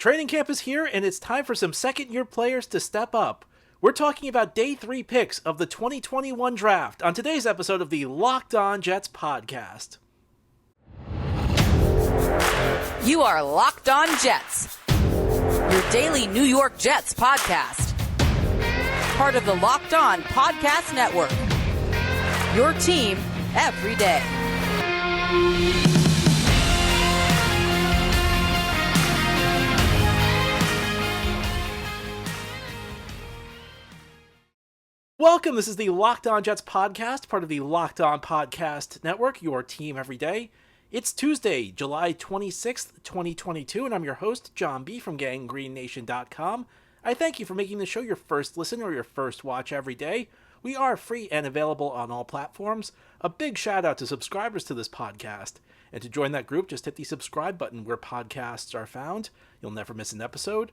Training camp is here, and it's time for some second-year players to step up. We're talking about Day 3 picks of the 2021 draft on today's episode of the Locked On Jets podcast. You are Locked On Jets, your daily New York Jets podcast. Part of the Locked On Podcast Network, your team every day. Welcome, this is the Locked On Jets podcast, part of the Locked On Podcast Network, your team every day. It's Tuesday, July 26th, 2022, and I'm your host, John B. from GangGreenNation.com. I thank you for making the show your first listen or your first watch every day. We are free and available on all platforms. A big shout out to subscribers to this podcast. And to join that group, just hit the subscribe button where podcasts are found. You'll never miss an episode.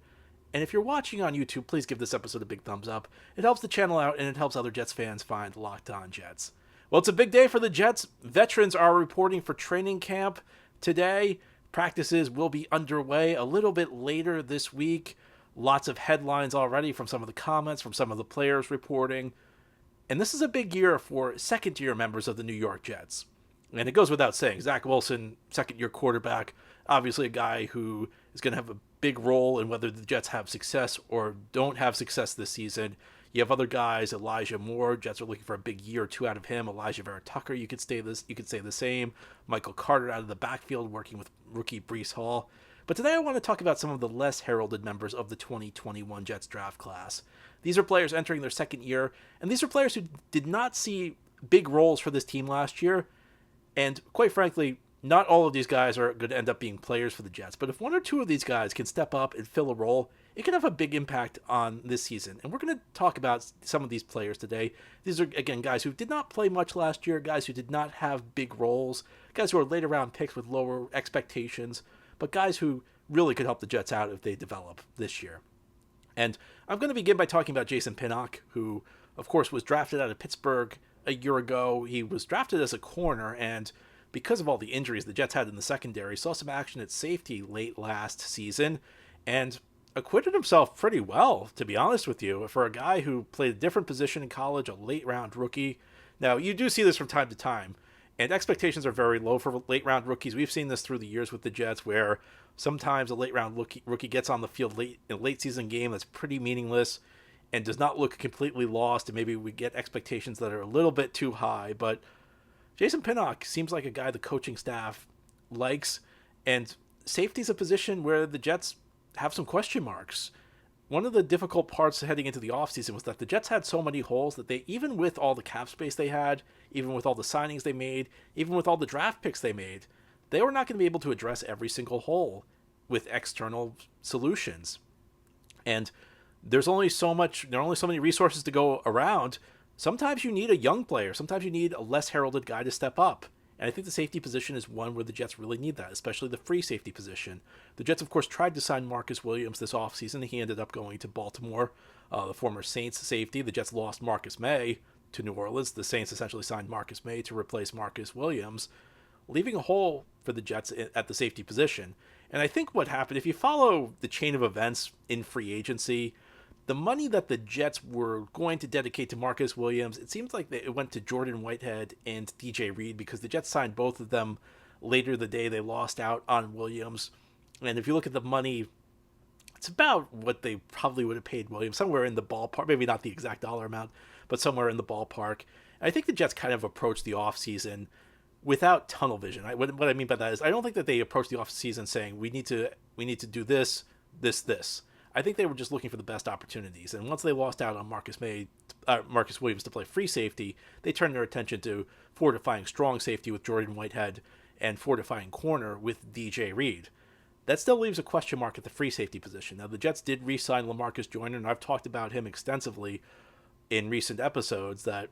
And if you're watching on YouTube, please give this episode a big thumbs up. It helps the channel out, and it helps other Jets fans find Locked On Jets. Well, it's a big day for the Jets. Veterans are reporting for training camp today. Practices will be underway a little bit later this week. Lots of headlines already from some of the comments, from some of the players reporting. And this is a big year for second-year members of the New York Jets. And it goes without saying, Zach Wilson, second-year quarterback, obviously a guy who is going to have a big role in whether the Jets have success or don't have success this season. You have other guys, Elijah Moore. Jets are looking for a big year or two out of him. Alijah Vera-Tucker, you could say the same. Michael Carter out of the backfield working with rookie Breece Hall. But today I want to talk about some of the less heralded members of the 2021 Jets draft class. These are players entering their second year, and these are players who did not see big roles for this team last year. And quite frankly, not all of these guys are going to end up being players for the Jets, but if one or two of these guys can step up and fill a role, it can have a big impact on this season. And we're going to talk about some of these players today. These are, again, guys who did not play much last year, guys who did not have big roles, guys who are later round picks with lower expectations, but guys who really could help the Jets out if they develop this year. And I'm going to begin by talking about Jason Pinnock, who, of course, was drafted out of Pittsburgh a year ago. He was drafted as a corner, and because of all the injuries the Jets had in the secondary, saw some action at safety late last season and acquitted himself pretty well, to be honest with you, for a guy who played a different position in college, a late-round rookie. Now, you do see this from time to time, and expectations are very low for late-round rookies. We've seen this through the years with the Jets, where sometimes a late-round rookie gets on the field in a late-season game that's pretty meaningless and does not look completely lost, and maybe we get expectations that are a little bit too high, but Jason Pinnock seems like a guy the coaching staff likes, and safety's a position where the Jets have some question marks. One of the difficult parts heading into the offseason was that the Jets had so many holes that they, even with all the cap space they had, even with all the signings they made, even with all the draft picks they made, they were not going to be able to address every single hole with external solutions. And there are only so many resources to go around. Sometimes you need a young player. Sometimes you need a less heralded guy to step up. And I think the safety position is one where the Jets really need that, especially the free safety position. The Jets, of course, tried to sign Marcus Williams this offseason. He ended up going to Baltimore, the former Saints safety. The Jets lost Marcus May to New Orleans. The Saints essentially signed Marcus May to replace Marcus Williams, leaving a hole for the Jets at the safety position. And I think what happened, if you follow the chain of events in free agency, the money that the Jets were going to dedicate to Marcus Williams, it seems like it went to Jordan Whitehead and DJ Reed because the Jets signed both of them later the day they lost out on Williams. And if you look at the money, it's about what they probably would have paid Williams, somewhere in the ballpark, maybe not the exact dollar amount, but somewhere in the ballpark. And I think the Jets kind of approached the offseason without tunnel vision. What I mean by that is I don't think that they approached the offseason saying we need to do this. I think they were just looking for the best opportunities. And once they lost out on Marcus Williams to play free safety, they turned their attention to fortifying strong safety with Jordan Whitehead and fortifying corner with DJ Reed. That still leaves a question mark at the free safety position. Now, the Jets did re-sign LaMarcus Joyner, and I've talked about him extensively in recent episodes, that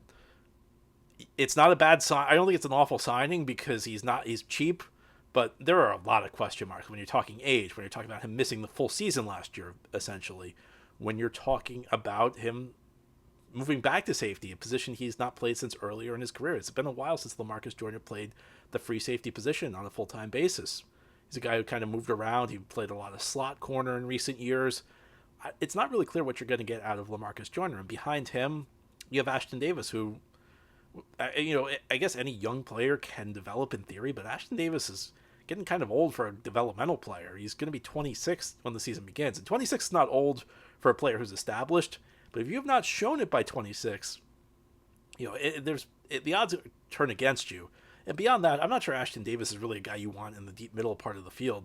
it's not a bad sign. I don't think it's an awful signing because he's cheap, but there are a lot of question marks when you're talking age, when you're talking about him missing the full season last year, essentially, when you're talking about him moving back to safety, a position he's not played since earlier in his career. It's been a while since LaMarcus Joyner played the free safety position on a full-time basis. He's a guy who kind of moved around. He played a lot of slot corner in recent years. It's not really clear what you're going to get out of LaMarcus Joyner. And behind him, you have Ashton Davis, who, I guess any young player can develop in theory, but Ashton Davis is getting kind of old for a developmental player. He's going to be 26 when the season begins. And 26 is not old for a player who's established, but if you have not shown it by 26, the odds turn against you. And beyond that, I'm not sure Ashton Davis is really a guy you want in the deep middle part of the field.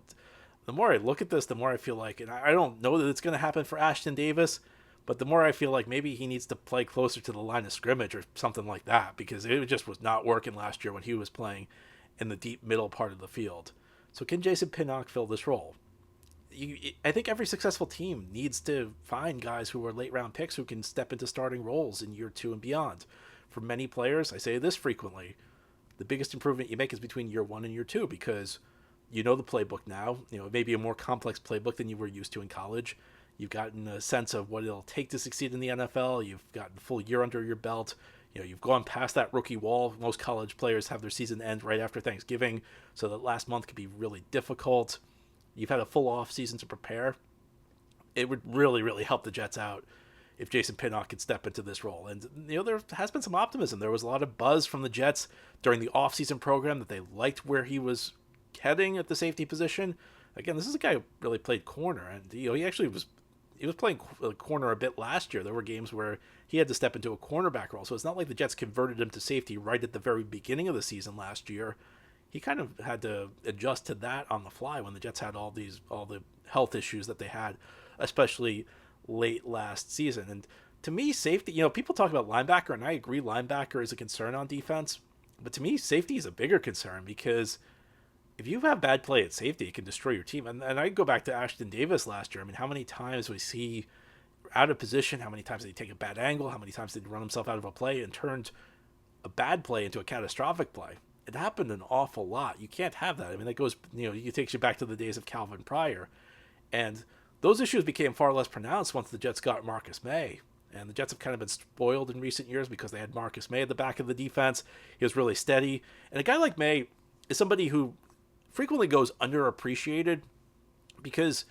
The more I look at this, the more I feel like, and I don't know that it's going to happen for Ashton Davis, but the more I feel like maybe he needs to play closer to the line of scrimmage or something like that, because it just was not working last year when he was playing in the deep middle part of the field. So can Jason Pinnock fill this role? I think every successful team needs to find guys who are late round picks who can step into starting roles in year 2 and beyond. For many players, I say this frequently, the biggest improvement you make is between year 1 and year 2, because you know the playbook now. It may be a more complex playbook than you were used to in college. You've gotten a sense of what it'll take to succeed in the NFL. You've gotten a full year under your belt. You've gone past that rookie wall. Most college players have their season end right after Thanksgiving, so that last month can be really difficult. You've had a full off season to prepare. It would really, really help the Jets out if Jason Pinnock could step into this role. And, there has been some optimism. There was a lot of buzz from the Jets during the off-season program that they liked where he was heading at the safety position. Again, this is a guy who really played corner, and, he actually was playing corner a bit last year. There were games where he had to step into a cornerback role. So it's not like the Jets converted him to safety right at the very beginning of the season last year. He kind of had to adjust to that on the fly when the Jets had all the health issues that they had, especially late last season. And to me, safety, people talk about linebacker, and I agree linebacker is a concern on defense. But to me, safety is a bigger concern, because if you have bad play at safety, it can destroy your team. And I go back to Ashton Davis last year. I mean, how many times was he out of position? How many times did he take a bad angle? How many times did he run himself out of a play and turned a bad play into a catastrophic play? It happened an awful lot. You can't have that. I mean, that goes, it takes you back to the days of Calvin Pryor. And those issues became far less pronounced once the Jets got Marcus May. And the Jets have kind of been spoiled in recent years because they had Marcus May at the back of the defense. He was really steady. And a guy like May is somebody who frequently goes underappreciated, because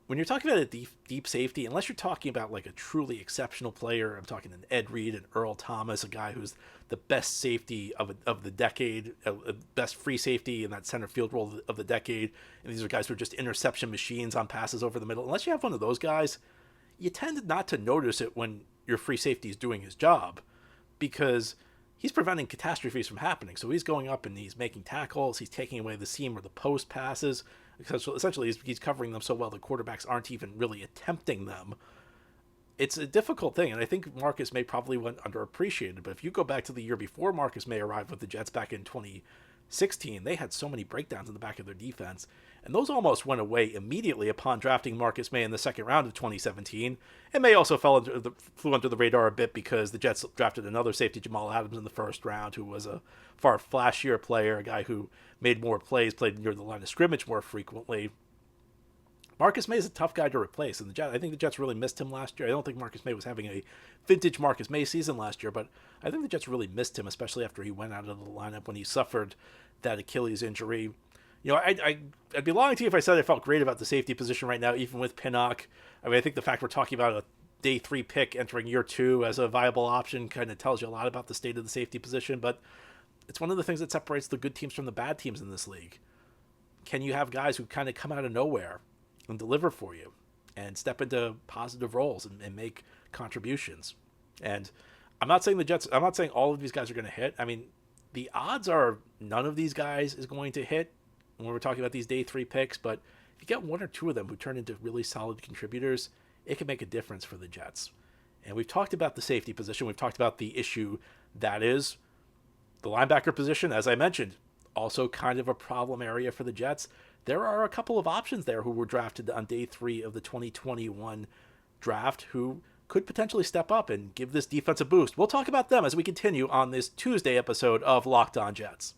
when you're talking about a deep safety, unless you're talking about like a truly exceptional player, I'm talking an Ed Reed and Earl Thomas, a guy who's the best safety of the decade, best free safety in that center field role of the decade, and these are guys who are just interception machines on passes over the middle. Unless you have one of those guys, you tend not to notice it when your free safety is doing his job, because he's preventing catastrophes from happening. So he's going up and he's making tackles. He's taking away the seam or the post passes. Essentially, he's covering them so well the quarterbacks aren't even really attempting them. It's a difficult thing, and I think Marcus May probably went underappreciated. But if you go back to the year before Marcus May arrived with the Jets back in 2016, they had so many breakdowns in the back of their defense, and those almost went away immediately upon drafting Marcus May in the second round of 2017. And May also flew under the radar a bit because the Jets drafted another safety, Jamal Adams, in the first round, who was a far flashier player, a guy who made more plays, played near the line of scrimmage more frequently. Marcus May is a tough guy to replace, and I think the Jets really missed him last year. I don't think Marcus May was having a vintage Marcus May season last year, but I think the Jets really missed him, especially after he went out of the lineup when he suffered that Achilles injury. I'd be lying to you if I said I felt great about the safety position right now, even with Pinnock. I mean, I think the fact we're talking about a day 3 pick entering year 2 as a viable option kind of tells you a lot about the state of the safety position, but it's one of the things that separates the good teams from the bad teams in this league. Can you have guys who kind of come out of nowhere and deliver for you and step into positive roles and make contributions? And I'm not saying all of these guys are going to hit. I mean, the odds are none of these guys is going to hit when we're talking about these day 3 picks, but if you get one or two of them who turn into really solid contributors, it can make a difference for the Jets. And we've talked about the safety position. We've talked about the issue that is the linebacker position, as I mentioned, also kind of a problem area for the Jets. There are a couple of options there who were drafted on day 3 of the 2021 draft who could potentially step up and give this defense a boost. We'll talk about them as we continue on this Tuesday episode of Locked On Jets.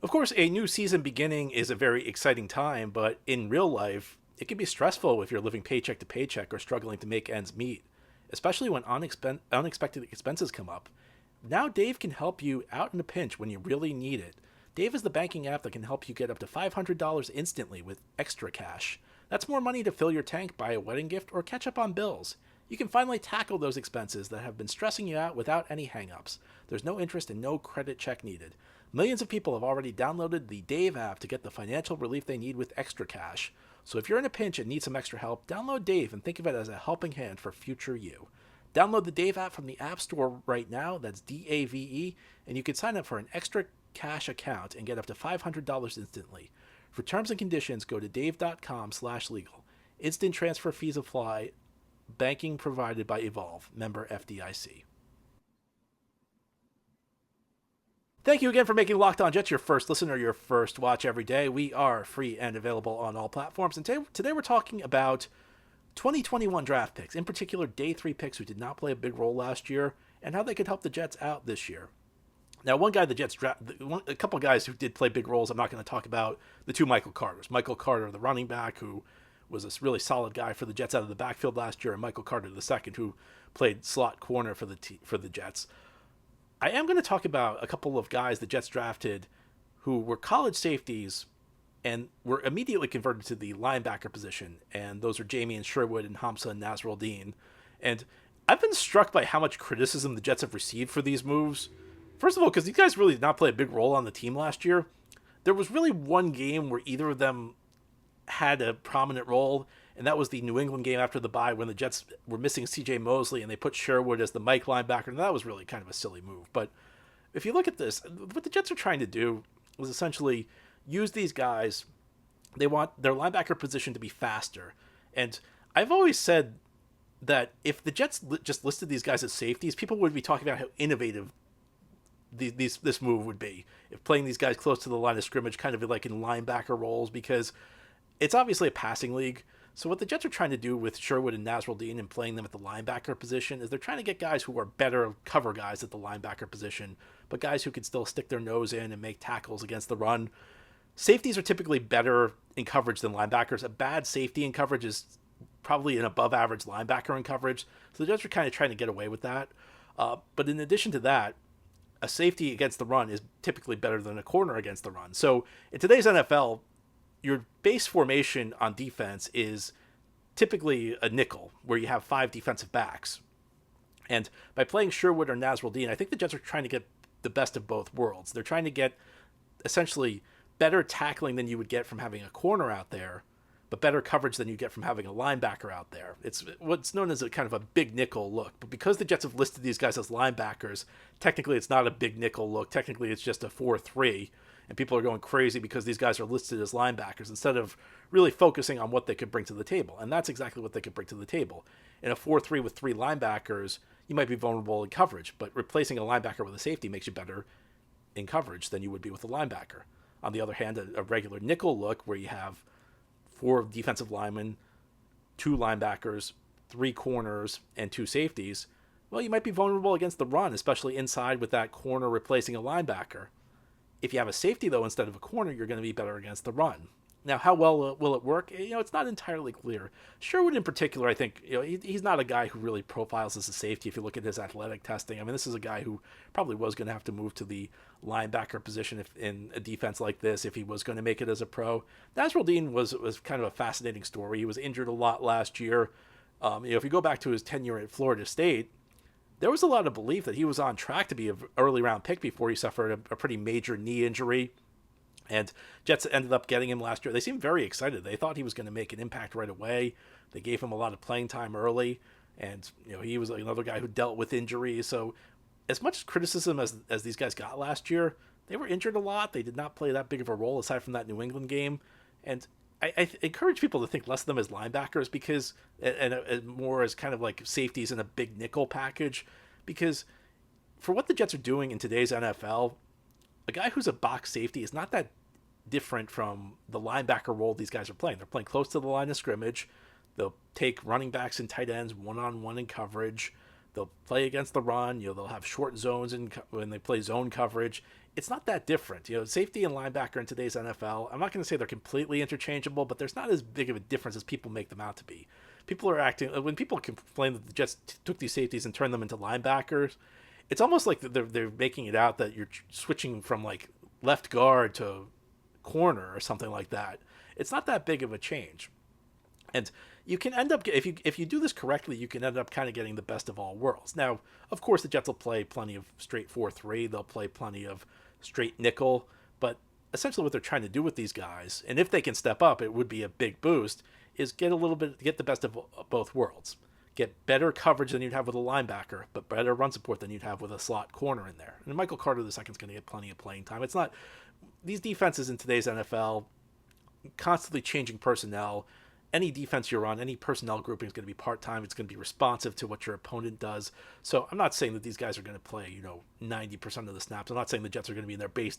Of course, a new season beginning is a very exciting time, but in real life, it can be stressful if you're living paycheck to paycheck or struggling to make ends meet, especially when unexpected expenses come up. Now Dave can help you out in a pinch when you really need it. Dave is the banking app that can help you get up to $500 instantly with extra cash. That's more money to fill your tank, buy a wedding gift, or catch up on bills. You can finally tackle those expenses that have been stressing you out without any hang-ups. There's no interest and no credit check needed. Millions of people have already downloaded the Dave app to get the financial relief they need with extra cash. So if you're in a pinch and need some extra help, download Dave and think of it as a helping hand for future you. Download the Dave app from the App Store right now, that's DAVE, and you can sign up for an extra cash account and get up to $500 instantly. For terms and conditions, go to dave.com/legal. Instant transfer fees apply. Banking provided by Evolve, member FDIC. Thank you again for making Locked On Jets your first listen or your first watch every day. We are free and available on all platforms. And today we're talking about 2021 draft picks, in particular day 3 picks who did not play a big role last year, and how they could help the Jets out this year. Now, one guy the Jets a couple of guys who did play big roles, I'm not going to talk about the two Michael Carters. Michael Carter, the running back, who was a really solid guy for the Jets out of the backfield last year, and Michael Carter II, who played slot corner for the Jets. I am going to talk about a couple of guys the Jets drafted who were college safeties and were immediately converted to the linebacker position, and those are Jamie Sherwood and Hamza Nasruddin. And I've been struck by how much criticism the Jets have received for these moves. First of all, because these guys really did not play a big role on the team last year. There was really one game where either of them had a prominent role, and that was the New England game after the bye when the Jets were missing C.J. Mosley and they put Sherwood as the Mike linebacker, and that was really kind of a silly move. But if you look at this, what the Jets are trying to do was essentially use these guys. They want their linebacker position to be faster. And I've always said that if the Jets just listed these guys as safeties, people would be talking about how innovative this move would be. If playing these guys close to the line of scrimmage, kind of like in linebacker roles, because it's obviously a passing league. So what the Jets are trying to do with Sherwood and Nasruddin and playing them at the linebacker position is they're trying to get guys who are better cover guys at the linebacker position, but guys who can still stick their nose in and make tackles against the run. Safeties are typically better in coverage than linebackers. A bad safety in coverage is probably an above average linebacker in coverage. So the Jets are kind of trying to get away with that. But in addition to that, a safety against the run is typically better than a corner against the run. So in today's NFL, your base formation on defense is typically a nickel, where you have 5 defensive backs. And by playing Sherwood or Nasruddin, I think the Jets are trying to get the best of both worlds. They're trying to get essentially better tackling than you would get from having a corner out there, but better coverage than you get from having a linebacker out there. It's what's known as a kind of a big nickel look. But because the Jets have listed these guys as linebackers, technically it's not a big nickel look. Technically it's just a 4-3. And people are going crazy because these guys are listed as linebackers instead of really focusing on what they could bring to the table. And that's exactly what they could bring to the table. In a 4-3 with 3 linebackers, you might be vulnerable in coverage, but replacing a linebacker with a safety makes you better in coverage than you would be with a linebacker. On the other hand, a regular nickel look where you have 4 defensive linemen, 2 linebackers, 3 corners, and 2 safeties, well, you might be vulnerable against the run, especially inside with that corner replacing a linebacker. If you have a safety, though, instead of a corner, you're going to be better against the run. Now, how well will it work? It's not entirely clear. Sherwood, in particular, I think, he's not a guy who really profiles as a safety if you look at his athletic testing. I mean, this is a guy who probably was going to have to move to the linebacker position in a defense like this if he was going to make it as a pro. Nasruddin was kind of a fascinating story. He was injured a lot last year. If you go back to his tenure at Florida State, there was a lot of belief that he was on track to be an early round pick before he suffered a pretty major knee injury. And Jets ended up getting him last year. They seemed very excited. They thought he was going to make an impact right away. They gave him a lot of playing time early. And, he was another guy who dealt with injuries. So as much criticism as these guys got last year, they were injured a lot. They did not play that big of a role aside from that New England game. And I encourage people to think less of them as linebackers because, and more as kind of like safeties in a big nickel package, because for what the Jets are doing in today's NFL, a guy who's a box safety is not that different from the linebacker role these guys are playing. They're playing close to the line of scrimmage. They'll take running backs and tight ends one-on-one in coverage. They'll play against the run. They'll have short zones when they play zone coverage. It's not that different. Safety and linebacker in today's NFL, I'm not going to say they're completely interchangeable, but there's not as big of a difference as people make them out to be. When people complain that the Jets took these safeties and turned them into linebackers, it's almost like they're making it out that you're switching from like left guard to corner or something like that. It's not that big of a change. And you can end up, if you do this correctly, you can end up kind of getting the best of all worlds. Now, of course, the Jets will play plenty of straight 4-3. They'll play plenty of straight nickel. But essentially what they're trying to do with these guys, and if they can step up, it would be a big boost, is get the best of both worlds. Get better coverage than you'd have with a linebacker, but better run support than you'd have with a slot corner in there. And Michael Carter II is going to get plenty of playing time. It's not, these defenses in today's NFL, constantly changing personnel. Any defense you're on, any personnel grouping is going to be part-time. It's going to be responsive to what your opponent does. So I'm not saying that these guys are going to play, 90% of the snaps. I'm not saying the Jets are going to be in their base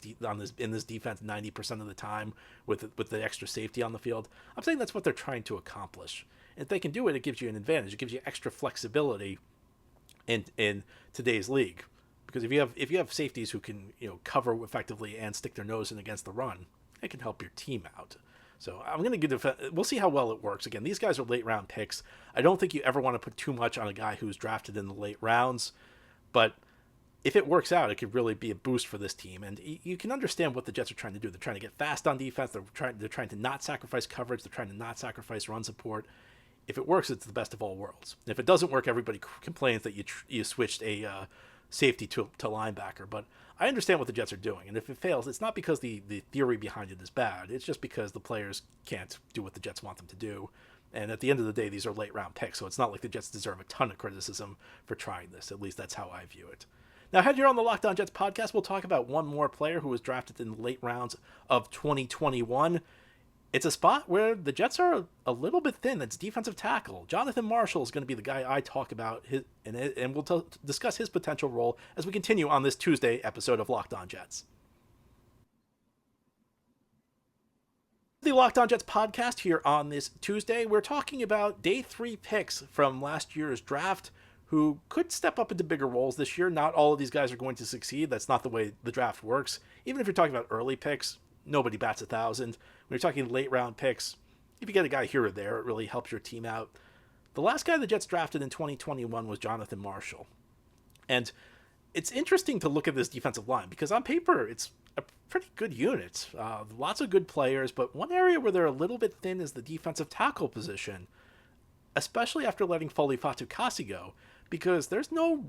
in this defense 90% of the time with the extra safety on the field. I'm saying that's what they're trying to accomplish. And if they can do it, it gives you an advantage. It gives you extra flexibility in today's league. Because if you have safeties who can cover effectively and stick their nose in against the run, it can help your team out. So I'm going to we'll see how well it works. Again, these guys are late round picks. I don't think you ever want to put too much on a guy who's drafted in the late rounds, but if it works out, it could really be a boost for this team. And you can understand what the Jets are trying to do. They're trying to get fast on defense. They're trying to not sacrifice coverage. They're trying to not sacrifice run support. If it works, it's the best of all worlds. If it doesn't work, everybody complains that you switched a safety to linebacker. But I understand what the Jets are doing. And if it fails, it's not because the theory behind it is bad. It's just because the players can't do what the Jets want them to do. And at the end of the day, these are late round picks. So it's not like the Jets deserve a ton of criticism for trying this. At least that's how I view it. Now, ahead here on the Locked On Jets podcast, we'll talk about one more player who was drafted in the late rounds of 2021. It's a spot where the Jets are a little bit thin. It's defensive tackle. Jonathan Marshall is going to be the guy I talk about, and we'll discuss his potential role as we continue on this Tuesday episode of Locked On Jets. The Locked On Jets podcast here on this Tuesday. We're talking about day 3 picks from last year's draft who could step up into bigger roles this year. Not all of these guys are going to succeed. That's not the way the draft works. Even if you're talking about early picks, nobody bats 1,000. When you're talking late round picks, if you get a guy here or there, it really helps your team out. The last guy the Jets drafted in 2021 was Jonathan Marshall. And it's interesting to look at this defensive line because on paper, it's a pretty good unit. Lots of good players, but one area where they're a little bit thin is the defensive tackle position, especially after letting Foley Fatukasi go, because there's no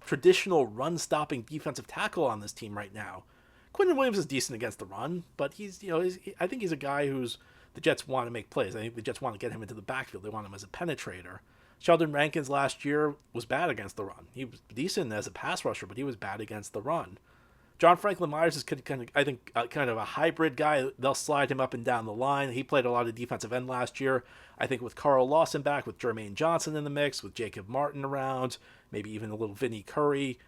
traditional run-stopping defensive tackle on this team right now. Quinton Williams is decent against the run, but I think he's a guy who's the Jets want to make plays. I think the Jets want to get him into the backfield. They want him as a penetrator. Sheldon Rankins last year was bad against the run. He was decent as a pass rusher, but he was bad against the run. John Franklin Myers is kind of a hybrid guy. They'll slide him up and down the line. He played a lot of defensive end last year. I think with Carl Lawson back, with Jermaine Johnson in the mix, with Jacob Martin around, maybe even a little Vinnie Curry,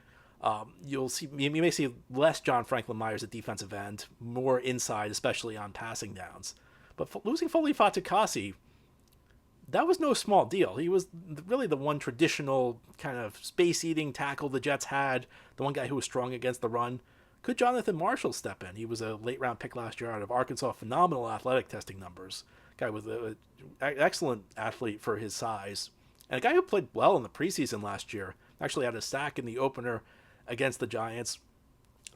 you may see less John Franklin Myers at defensive end, more inside, especially on passing downs. But losing Foley Fatukasi, that was no small deal. He was really the one traditional kind of space-eating tackle the Jets had, the one guy who was strong against the run. Could Jonathan Marshall step in? He was a late-round pick last year out of Arkansas, phenomenal athletic testing numbers. Guy was an excellent athlete for his size. And a guy who played well in the preseason last year, actually had a sack in the opener against the Giants.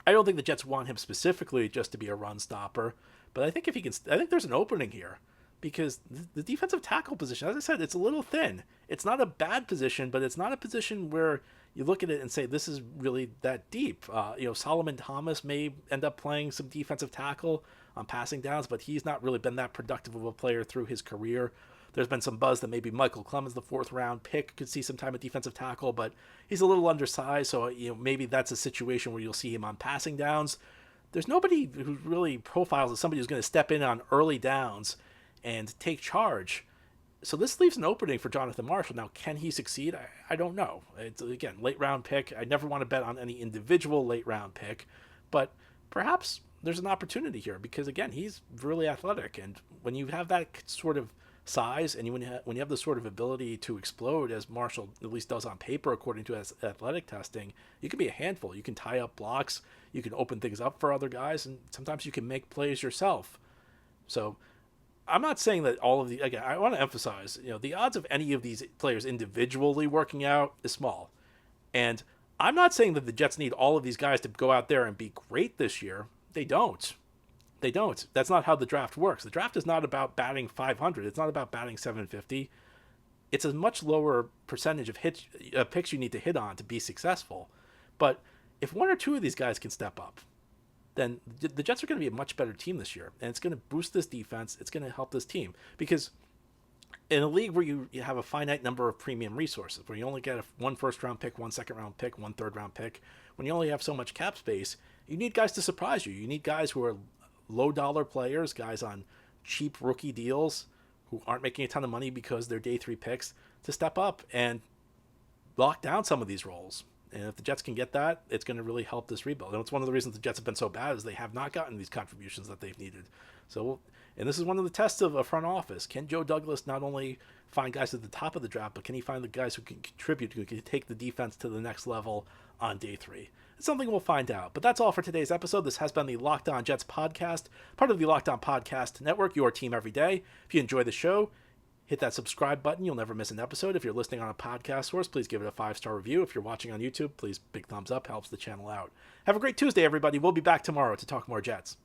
I don't think the Jets want him specifically just to be a run stopper, but I think if he can, I think there's an opening here because the defensive tackle position, as I said, it's a little thin. It's not a bad position, but it's not a position where you look at it and say this is really that deep. Solomon Thomas may end up playing some defensive tackle on passing downs, but he's not really been that productive of a player through his career. There's been some buzz that maybe Michael Clemens, the 4th round pick, could see some time at defensive tackle, but he's a little undersized, so maybe that's a situation where you'll see him on passing downs. There's nobody who really profiles as somebody who's going to step in on early downs and take charge. So this leaves an opening for Jonathan Marshall. Now, can he succeed? I don't know. It's, again, late round pick. I never want to bet on any individual late round pick, but perhaps there's an opportunity here because, again, he's really athletic, and when you have that sort of size and when you have the sort of ability to explode as Marshall at least does on paper according to his athletic testing, you can be a handful. You can tie up blocks, you can open things up for other guys, and sometimes you can make plays yourself. So I'm not saying that all of the, again, I want to emphasize, the odds of any of these players individually working out is small. And I'm not saying that the Jets need all of these guys to go out there and be great this year. They don't. They don't. That's not how the draft works. The draft is not about batting 500. It's not about batting 750. It's a much lower percentage of picks you need to hit on to be successful. But if one or two of these guys can step up, then the Jets are going to be a much better team this year. And it's going to boost this defense. It's going to help this team. Because in a league where you have a finite number of premium resources, where you only get one first-round pick, one second-round pick, one third-round pick, when you only have so much cap space, you need guys to surprise you. You need guys who are low-dollar players, guys on cheap rookie deals who aren't making a ton of money because they're day 3 picks, to step up and lock down some of these roles. And if the Jets can get that, it's going to really help this rebuild. And it's one of the reasons the Jets have been so bad is they have not gotten these contributions that they've needed. So, and this is one of the tests of a front office. Can Joe Douglas not only find guys at the top of the draft, but can he find the guys who can contribute, who can take the defense to the next level on day 3? It's something we'll find out. But that's all for today's episode. This has been the Locked On Jets podcast, part of the Locked On Podcast Network, your team every day. If you enjoy the show, hit that subscribe button. You'll never miss an episode. If you're listening on a podcast source, please give it a 5-star review. If you're watching on YouTube, please big thumbs up. Helps the channel out. Have a great Tuesday, everybody. We'll be back tomorrow to talk more Jets.